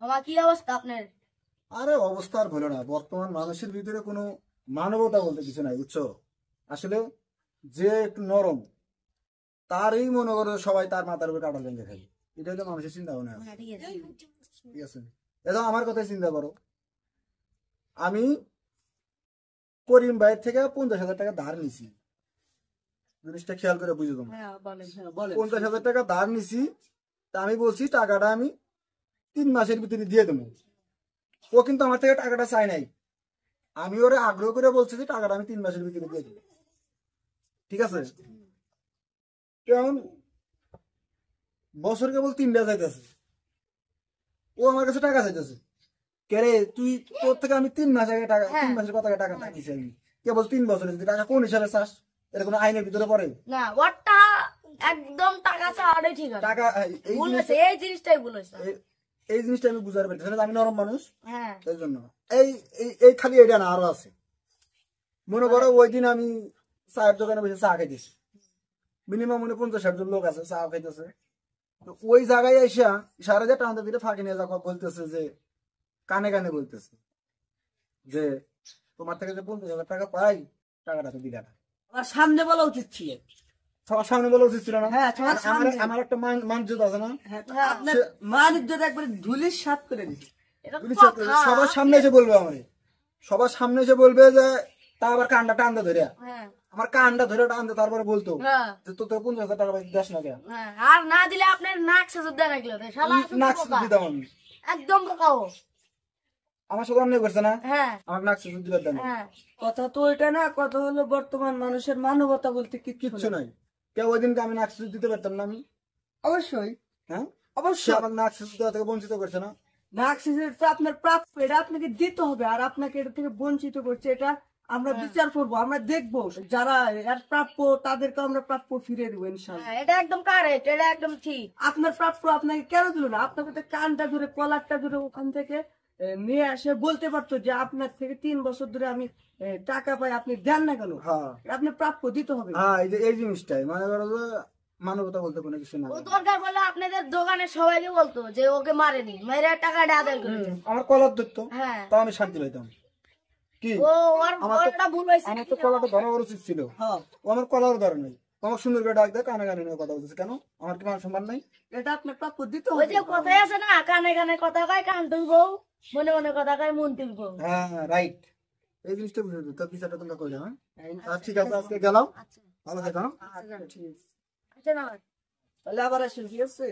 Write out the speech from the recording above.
আমার কি অবস্থা আপনার? আরে অবস্থা আর হলো না, বর্তমান মানুষের ভিতরে কোনো মানবতা বলতে কিছু নাই, বুঝছো? আসলে যে একটু নরম তারই মনে করো সবাই তার মাথার উপরে কাঁটা ভেঙে খাবে। এটা হলো মানুষের চিন্তা ভাবনা। হ্যাঁ ঠিক আছে। ঠিক আছে, এখন আমার কথাই চিন্তা করো। আমি করিম ভাইয়ের থেকে 50,000 টাকা ধার নিছি, জিনিসটা খেয়াল করে বুঝো তোমরা। হ্যাঁ বলেন, হ্যাঁ বলেন। 50,000 টাকা ধার নিছি, তা আমি বলছি টাকাটা আমি 3 মাসের ভিতরে দিয়ে দেবো। ও কিন্তু আমার থেকে টাকাটা চাই নাই, আমি ওরে আগ্রহ করে বলছি যে টাকাটা আমি 3 মাসের ভিতরে দিয়ে দেবো। ঠিক আছে, কেমন বছর কেবল 3টা চাইতেছে, ও আমার কাছে টাকা চাইতেছে। কে রে তুই, তোর থেকে আমি 3 মাস আগে টাকা, 3 মাসের কথা টাকা চাইছি আমি, কেবল 3 বছরের টাকা কোন হিসাবে চাস? এটা কোনো আইনের ভিতরে পড়ে না, ওটা একদম টাকা চাওয়াটাই ঠিক আছে। টাকা? এই ভুল হয়েছে, এই জিনিসটাই ভুল হয়েছে। এই জিনিসটা আমি বুঝাতে পারতেছি না, আমি নরম মানুষ হ্যাঁ এই জন্য। এই এই খালি এটা না, আরো আছে। মনে করো ওই দিন আমি চায়ের দোকানে বসে চা খাইতেছি, মিনিমাম 50-60 জন লোক আছে চা খাইতেছে। তো ওই জায়গায় এসে সারা যে টানতে দিলে ফাঁকি নিয়ে যাওয়া বলতেছে যে কানে কানে বলতেছে যে তোমার থেকে যে 50,000 টাকা পাই, টাকাটা তো দিলা না। আমার সামনে বলা উচিত ছিল। সবার সামনে বলা উচিত ছিল না? হ্যাঁ, সবার সামনে। আমার একটা মান-ইজ্জত আছে না? আপনার মান ইজ্জত একবারে ধুলির সাত করে দিচ্ছে। এটা তুমি কথা। সবার সামনে এসে বলবে, আমারে সবার সামনে এসে বলবে যে তা আবার কানটা টানতে ধরে, হ্যাঁ আমার কানটা ধরে টানতে, তারপরে বলতো হ্যাঁ যে তোর 50,000 টাকা পাই, দেশ না কেন? হ্যাঁ, আর না দিলে আপনার নাক সেজুর দেন এগুলো শালা নাক বোকা। দিতাম আমি, একদম বোকাও। আমার সাথে অন্যায় করছে না, হ্যাঁ আমার নাক দিবার দেন হ্যাঁ কথা তো এটা না, কথা হলো বর্তমান মানুষের মানবতা বলতে কিচ্ছু কিচ্ছু না। নাই। কেউ ওই দিনকে আমি নাক দিতে পারতাম না আমি? অবশ্যই হ্যাঁ, সে অবশ্যই আমার নাক দেওয়া থেকে বঞ্চিত করছে না? নাক সিজের তো আপনার প্রাপ্য, এটা আপনাকে দিতে হবে। আর আপনাকে এটা থেকে বঞ্চিত করছে, এটা আমরা বিচার করবো, আমরা দেখবো যারা এর প্রাপ্য তাদেরকে আমরা প্রাপ্য ফিরে দেবো ইনশাল্লাহ। হ্যাঁ, এটা একদম কারেক্ট, এটা একদম ঠিক। আপনার প্রাপ্য আপনাকে কেন দিল না? আপনাকে তো কানটা ধরে কলারটা ধরে ওখান থেকে নিয়ে আসে বলতে পারতো যে আপনার থেকে 3 বছর ধরে আমি টাকা পাই, আপনি দেন না কেন? হ্যাঁ আপনি প্রাপ্য দিতে হবে। হ্যাঁ, এই জিনিসটাই মানে করো যে মানবতা বলতে কোনো কিছু না। ও দরকার বলে আপনাদের দোকানে সবাইকে বলতো যে ওকে মারেনি, মেরে টাকাটা আদায় করেছে। আমার কলার ধরতো, হ্যাঁ তাও আমি শান্তি পাইতাম। কি ও ওরটা ভুল হয়েছে। আমার তো কলাটা ধরা উচিত ছিল, হ্যাঁ, ও আমার কলার ধরে নাই। আমার সুন্দর করে ডাক দেয়, কানে কানে নিয়ে কথা বলতেছে কেন? আমার কি মান সম্মান নাই? এটা আপনার প্রাপ্য দিতে ওই হবে। যে কথাই আছে না, কানে কানে কথা কয় কান তুলবো, মনে মনে কথা কয় মন তুলবো। হ্যাঁ রাইট, এই জিনিসটা বুঝে দিত, বিচারটা তোমরা করে যাও। ঠিক আছে, আজকে গেলাম, আচ্ছা ভালো থেকো। আচ্ছা, ঠিক আছে। আচ্ছা না তাহলে আবার আসেন, ঠিক আছে?